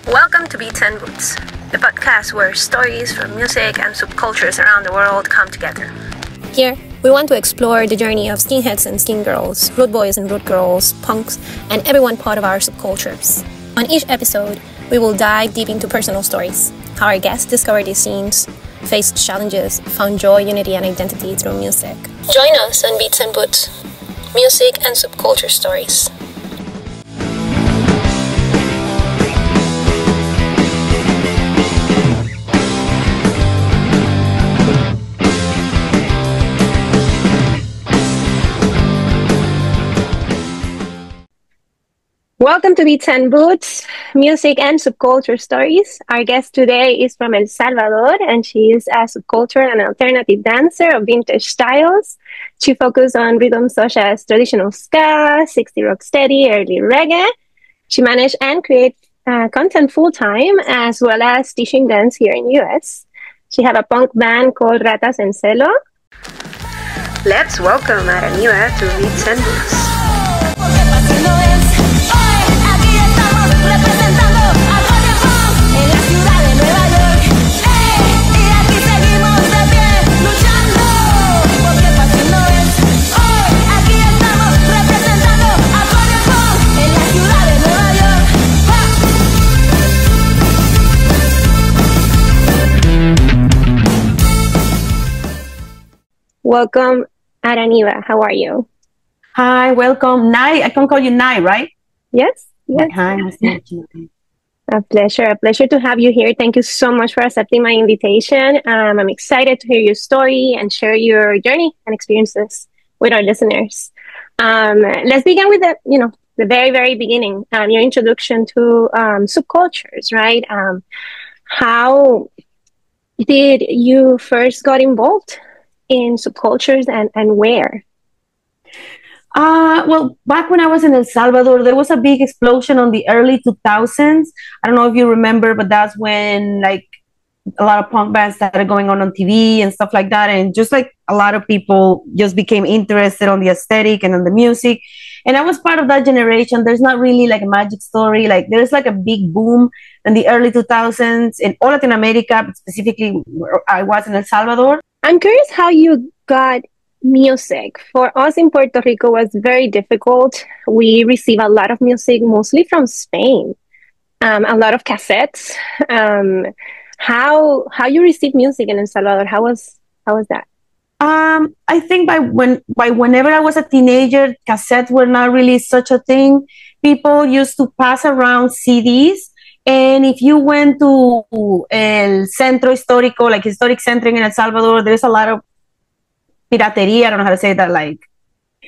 Welcome to Beats&Boots, the podcast where stories from music and subcultures around the world come together. Here, we want to explore the journey of skinheads and skin girls, root boys and root girls, punks, and everyone part of our subcultures. On each episode, we will dive deep into personal stories, how our guests discovered these scenes, faced challenges, found joy, unity, and identity through music. Join us on Beats&Boots, music and subculture stories. Welcome to Beats&Boots, music and subculture stories. Our guest today is from El Salvador, and she is a subculture and alternative dancer of vintage styles. She focuses on rhythms such as traditional ska, 60 rocksteady, early reggae. She manages and creates content full-time, as well as teaching dance here in the US. She has a punk band called Ratas and Zelo. Let's welcome Aranivah to Beats&Boots. Welcome, Aranivah. How are you? Hi, welcome. Nai, I can call you Nai, right? Yes, yes. Hi, nice to meet you. A pleasure to have you here. Thank you so much for accepting my invitation. I'm excited to hear your story and share your journey and experiences with our listeners. Let's begin with the very, very beginning, your introduction to subcultures, right? How did you first got involved in subcultures and where? Well, back when I was in El Salvador, there was a big explosion on the early 2000s. I don't know if you remember, but that's when like a lot of punk bands started going on TV and stuff like that. And just like a lot of people just became interested on the aesthetic and on the music. And I was part of that generation. There's not really like a magic story. Like there's like a big boom in the early 2000s in all Latin America, but specifically where I was in El Salvador. I'm curious how you got music. For us in Puerto Rico, it was very difficult. We receive a lot of music, mostly from Spain. A lot of cassettes. How you receive music in El Salvador? How was that? I think whenever I was a teenager, cassettes were not really such a thing. People used to pass around CDs. And if you went to El Centro Histórico, like historic center in El Salvador, there's a lot of piratería. I don't know how to say that. Like,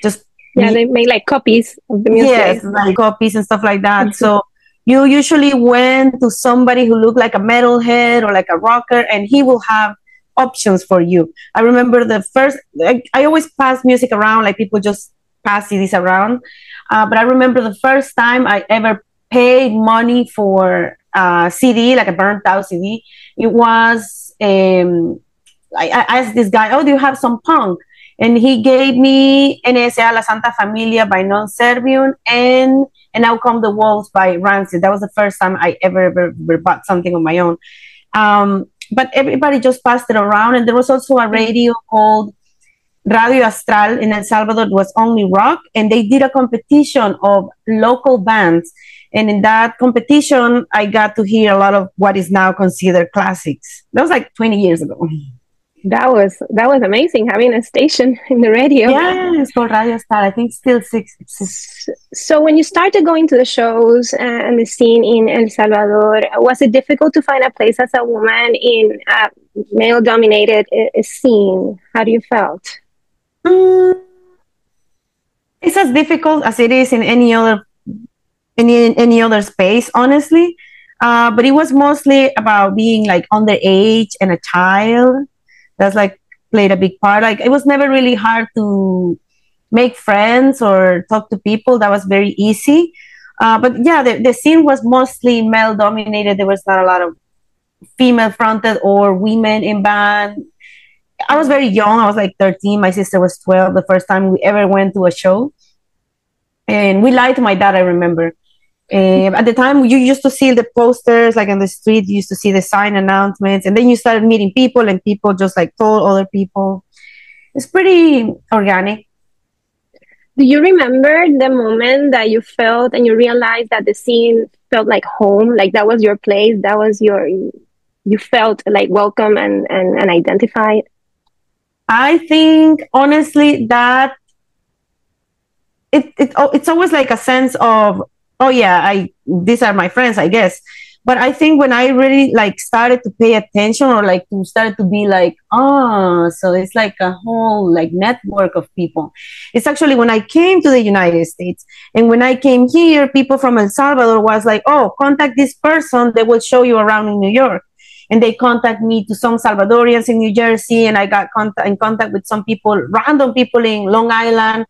just they make like copies of the music. Yes, like copies and stuff like that. So you usually went to somebody who looked like a metalhead or like a rocker, and he will have options for you. I remember I always pass music around, like people just pass CDs around. But I remember the first time I ever paid money for a CD, like a burnt out CD. It was, I asked this guy, do you have some punk? And he gave me NSA La Santa Familia by Non-Servium and Out Come the Wolves by Rancid. That was the first time I ever bought something on my own. But everybody just passed it around. And there was also a radio called Radio Astral in El Salvador. It was only rock. And they did a competition of local bands. And in that competition, I got to hear a lot of what is now considered classics. That was like 20 years ago. That was amazing, having a station in the radio. Yeah, it's called Radio Star. I think still six. So when you started going to the shows and the scene in El Salvador, was it difficult to find a place as a woman in a male-dominated scene? How do you felt? It's as difficult as it is in any other space, honestly. But it was mostly about being like underage and a child. That's like played a big part. Like it was never really hard to make friends or talk to people. That was very easy. But yeah, the scene was mostly male dominated. There was not a lot of female fronted or women in band. I was very young. I was like 13. My sister was 12 the first time we ever went to a show. And we lied to my dad, I remember. At the time, you used to see the posters like on the street. You used to see the sign announcements, and then you started meeting people, and people just like told other people. It's pretty organic. Do you remember the moment that you felt and you realized that the scene felt like home, like that was your place, that was you felt like welcome and identified? I think honestly that it's always like a sense of, oh yeah, these are my friends, I guess. But I think when I really like started to pay attention, or like to started to be like, so it's like a whole like network of people. It's actually when I came to the United States, and when I came here, people from El Salvador was like, oh, contact this person, they will show you around in New York. And they contact me to some Salvadorians in New Jersey, and I got in contact with some people, random people in Long Island.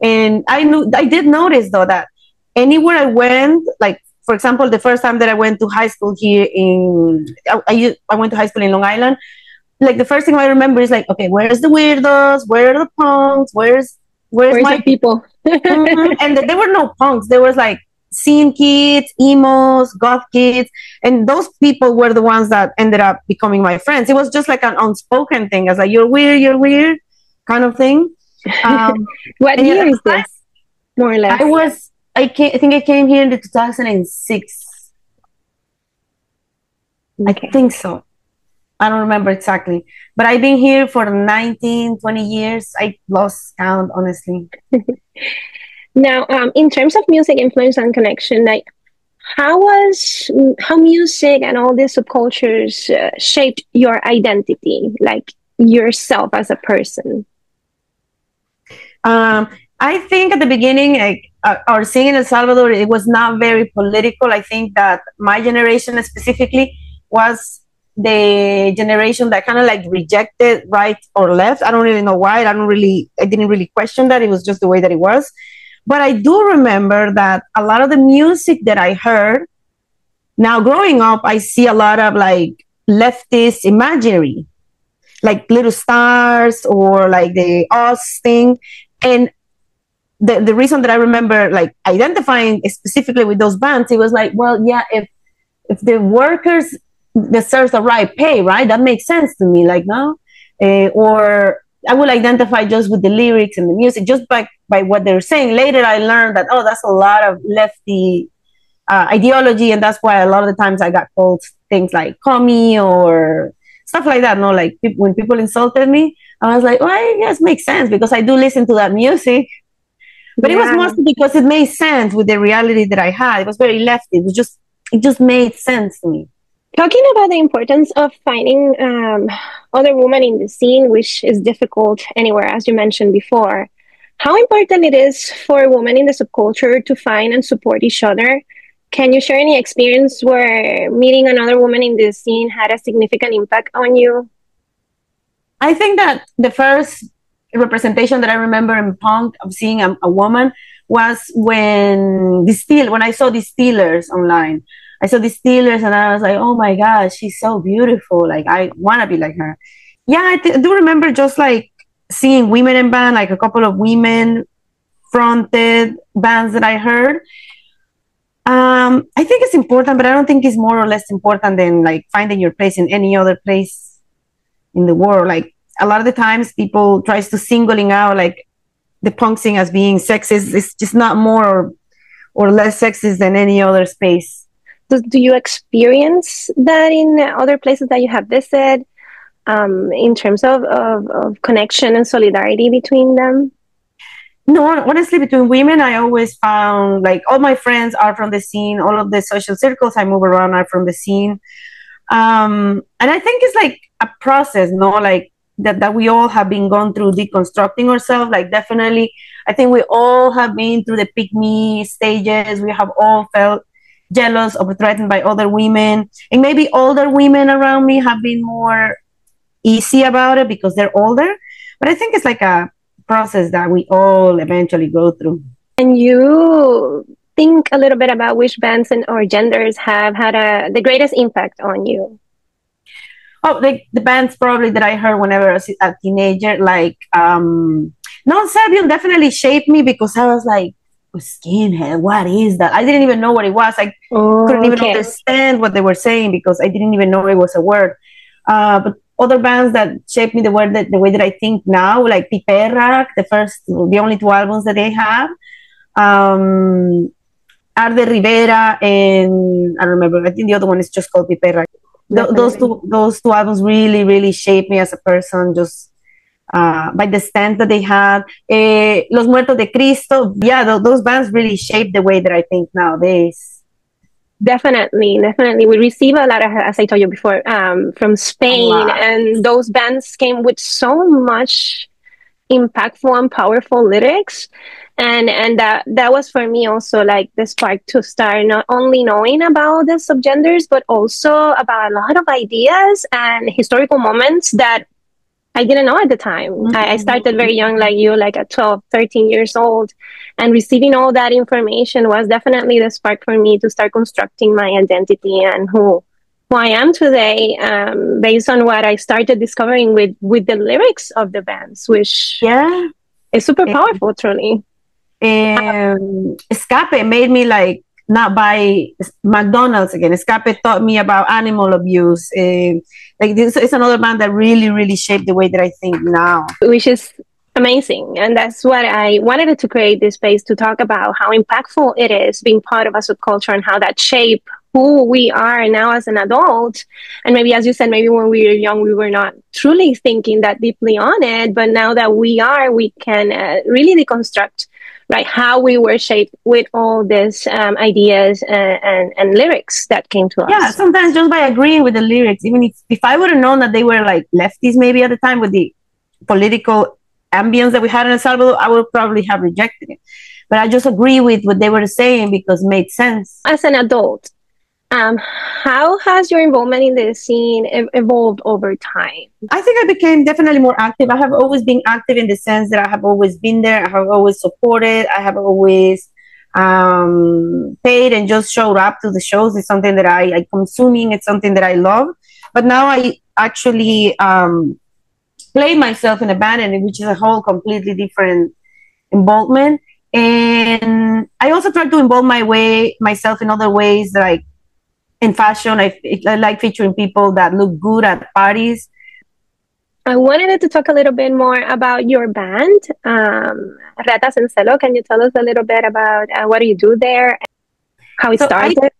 And I did notice though that anywhere I went, like for example, the first time that I went to high school here I went to high school in Long Island. Like the first thing I remember is like, okay, where's the weirdos? Where are the punks? Where's my the people? mm-hmm. And there were no punks. There was like scene kids, emos, goth kids, and those people were the ones that ended up becoming my friends. It was just like an unspoken thing, as like you're weird, kind of thing. What year is this, more or less? I think I came here in the 2006. Okay. I think so. I don't remember exactly. But I've been here for 19, 20 years. I lost count, honestly. Now, in terms of music influence and connection, like how music and all these subcultures shaped your identity, like yourself as a person? I think at the beginning, like, our scene in El Salvador, it was not very political. I think that my generation specifically was the generation that kind of like rejected right or left. I don't really know why. I didn't really question that. It was just the way that it was. But I do remember that a lot of the music that I heard, now growing up, I see a lot of like leftist imagery, like Little Stars or like the Oz thing. And the reason that I remember like identifying specifically with those bands, it was like, well, yeah, if the workers deserve the right pay, right? That makes sense to me. Like, no, or I will identify just with the lyrics and the music, just by what they're saying. Later, I learned that, oh, that's a lot of lefty ideology, and that's why a lot of the times I got called things like commie or stuff like that. No, like when people insulted me, I was like, well, I guess makes sense because I do listen to that music. But it was mostly because it made sense with the reality that I had. It was very lefty. It just made sense to me. Talking about the importance of finding other women in the scene, which is difficult anywhere, as you mentioned before, how important it is for women in the subculture to find and support each other? Can you share any experience where meeting another woman in the scene had a significant impact on you? I think that the first representation that I remember in punk of seeing a woman was when I saw the Steelers online. I saw the Steelers and I was like, oh my gosh, she's so beautiful. Like, I want to be like her. Yeah, I do remember just like seeing women in band, like a couple of women fronted bands that I heard. I think it's important, but I don't think it's more or less important than like finding your place in any other place in the world. Like a lot of the times people tries to singling out like the punk scene as being sexist. It's just not more or less sexist than any other space. Do you experience that in other places that you have visited, in terms of connection and solidarity between them? No, honestly, between women, I always found like all my friends are from the scene. All of the social circles I move around are from the scene. And I think it's like a process, no? Like that we all have been going through deconstructing ourselves. Like definitely, I think we all have been through the pick me stages. We have all felt jealous or threatened by other women. And maybe older women around me have been more easy about it because they're older. But I think it's like a process that we all eventually go through. And you think a little bit about which bands or genders have had the greatest impact on you? Oh, the bands probably that I heard whenever I was a teenager, like Non Serbian definitely shaped me because I was like, skinhead, what is that? I didn't even know what it was. I couldn't even Okay. understand what they were saying because I didn't even know it was a word. But other bands that shaped me the way that I think now, like Piperra, the only two albums that they have, Arde Rivera, and I don't remember. I think the other one is just called Piperra. Those two albums really, really shaped me as a person, just by the stance that they had. Los Muertos de Cristo, yeah, those bands really shaped the way that I think nowadays. Definitely. We receive a lot of, as I told you before, from Spain, and those bands came with so much impactful and powerful lyrics. And that was for me also like the spark to start not only knowing about the subgenders, but also about a lot of ideas and historical moments that I didn't know at the time. Mm-hmm. I started very young, like you, like at 12, 13 years old. And receiving all that information was definitely the spark for me to start constructing my identity and who I am today, based on what I started discovering with the lyrics of the bands, which is super powerful, truly. Escape made me like not buy McDonald's again. Escape taught me about animal abuse. Like this is another band that really, really shaped the way that I think now. Which is amazing. And that's what I wanted to create this space to talk about, how impactful it is being part of a subculture and how that shape who we are now as an adult. And maybe, as you said, maybe when we were young, we were not truly thinking that deeply on it. But now that we are, we can really deconstruct, right, how we were shaped with all these ideas and lyrics that came to us. Yeah, sometimes just by agreeing with the lyrics, even if I would have known that they were like lefties maybe at the time with the political ambience that we had in El Salvador, I would probably have rejected it. But I just agree with what they were saying because it made sense. As an adult, how has your involvement in the scene evolved over time? I think I became definitely more active. I have always been active in the sense that I have always been there. I have always supported. I have always paid and just showed up to the shows. It's something that I consuming. It's something that I love. But now I actually play myself in a band, and which is a whole completely different involvement. And I also try to involve myself in other ways, like in fashion. I like featuring people that look good at parties. I wanted to talk a little bit more about your band, Ratas and Zelo. Can you tell us a little bit about what do you do there, how it started?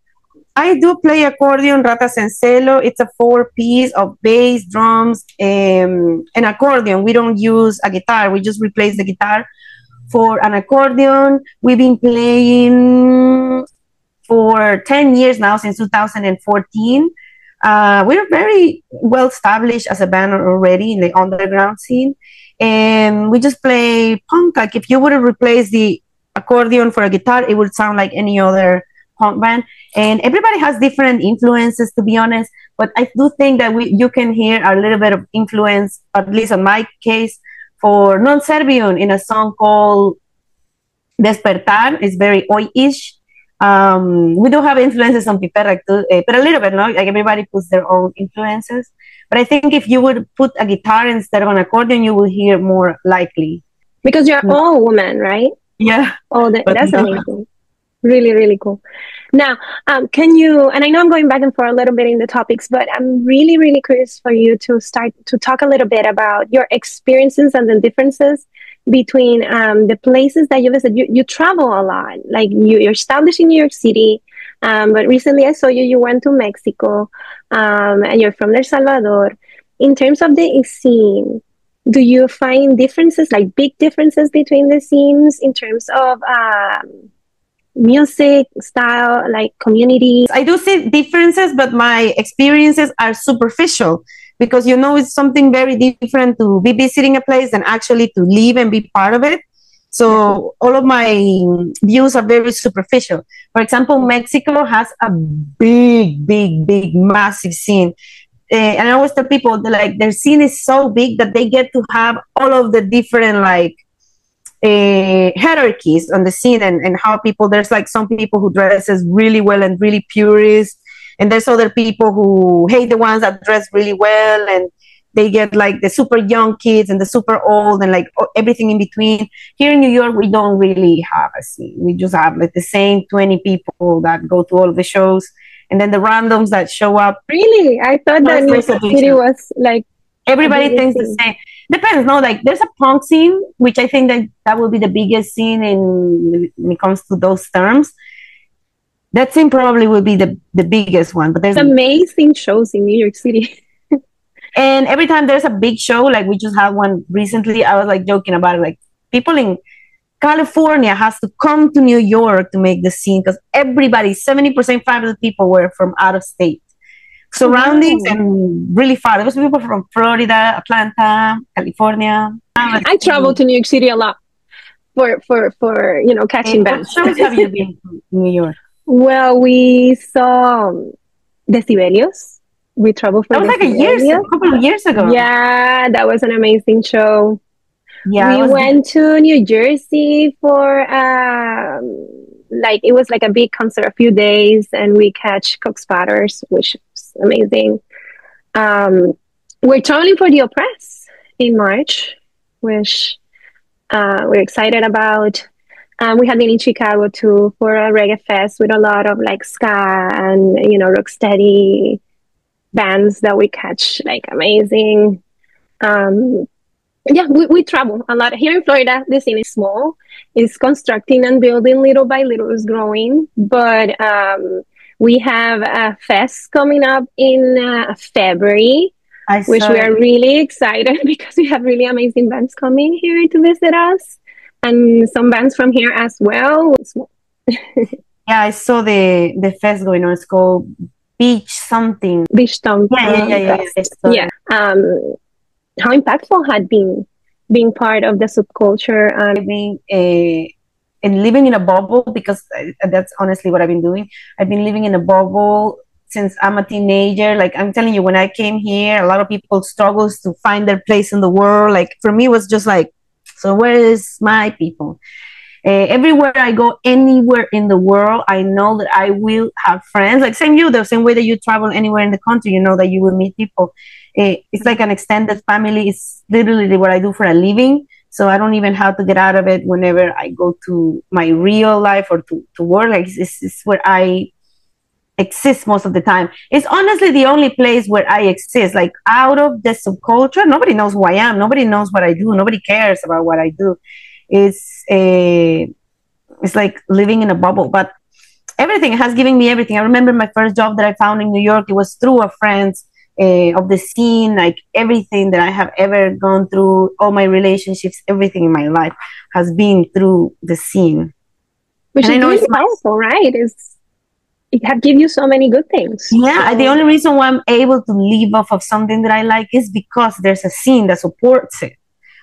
I do play accordion, Ratas and Zelo. It's a 4-piece of bass, drums, and accordion. We don't use a guitar. We just replace the guitar for an accordion. We've been playing for 10 years now, since 2014. We're very well established as a band already in the underground scene. And we just play punk. Like if you would have replaced the accordion for a guitar, it would sound like any other punk band. And everybody has different influences, to be honest. But I do think that you can hear a little bit of influence, at least in my case, for Non-Serbian in a song called Despertar. It's very oi-ish. We do have influences on Piperra too, but a little bit, no? Like everybody puts their own influences. But I think if you would put a guitar instead of an accordion, you will hear more likely. Because you're all women, right? Yeah. Oh, that's amazing. Really, really cool. Now, can you, and I know I'm going back and forth a little bit in the topics, but I'm really, really curious for you to start to talk a little bit about your experiences and the differences between the places that you visit. You travel a lot, like you're established in New York City, but recently I saw you went to Mexico, and you're from El Salvador. In terms of the scene, do you find differences, like big differences between the scenes in terms of music style, like community? I do see differences, but my experiences are superficial. Because, it's something very different to be visiting a place than actually to live and be part of it. So all of my views are very superficial. For example, Mexico has a big, massive scene. And I always tell people that, like, their scene is so big that they get to have all of the different, like, hierarchies on the scene and how there's like some people who dresses really well and really purist. And there's other people who hate the ones that dress really well. And they get like the super young kids and the super old and like everything in between. Here in New York, we don't really have a scene. We just have like the same 20 people that go to all of the shows, and then the randoms that show up. Really? I thought that New York City was like everybody thinks the same. Depends, no, like there's a punk scene, which I think that will be the biggest scene when it comes to those terms. That scene probably will be the biggest one, but there's amazing shows in New York City. And every time there's a big show, like we just had one recently, I was like joking about it, like people in California has to come to New York to make the scene because everybody, 70% of the people were from out of state. Surroundings and really far. There was people from Florida, Atlanta, California. I travel to New York City a lot for catching bands. What shows have you been to New York? Well, we saw Decibelios. We traveled for that was like a couple of years ago. Yeah, that was an amazing show. Yeah, we went to New Jersey for it was like a big concert, a few days, and we catch Coke Spotters, which was amazing. We're traveling for the Oppress in March, which we're excited about. We have been in Chicago too for a reggae fest with a lot of like ska and rocksteady bands that we catch, like amazing. We travel a lot here in Florida. The scene is small. It's constructing and building little by little. It's growing, but we have a fest coming up in February, which we are really excited because we have really amazing bands coming here to visit us, and some bands from here as well. Yeah, I saw the fest going on. It's called Beach something. Beach something. Yeah. How impactful had being part of the subculture and living in a bubble, because that's honestly what I've been doing. I've been living in a bubble since I'm a teenager. Like I'm telling you, when I came here, a lot of people struggles to find their place in the world. Like for me, it was just like, so where is my people? Everywhere I go, anywhere in the world, I know that I will have friends. Like the same way that you travel anywhere in the country, you know that you will meet people. It's like an extended family. It's literally what I do for a living. So I don't even have to get out of it whenever I go to my real life or to work. Like it's where I exist most of the time. It's honestly the only place where I exist. Like out of the subculture, nobody knows who I am. Nobody knows what I do. Nobody cares about what I do. It's like living in a bubble, but everything has given me everything. I remember my first job that I found in New York. It was through a friend of the scene. Like everything that I have ever gone through, all my relationships, everything in my life has been through the scene. Which is really powerful, right? It have given you so many good things. Yeah, the only reason why I'm able to live off of something that I like is because there's a scene that supports it.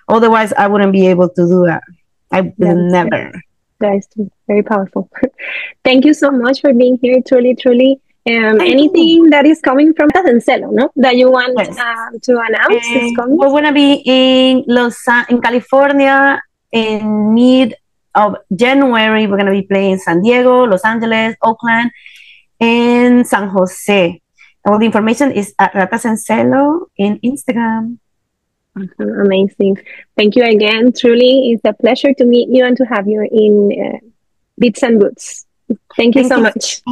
Otherwise, I wouldn't be able to do that. I will never. That is very powerful. Thank you so much for being here. Truly, truly. Anything that is coming from Ratas and Zelo, no? That you want to announce is coming? We're going to be in California in mid of January. We're going to be playing San Diego, Los Angeles, Oakland, and San Jose. All the information is at Ratas and Zelo in Instagram. Amazing. Thank you again. Truly, it's a pleasure to meet you and to have you in Beats and Boots. Thank you so much.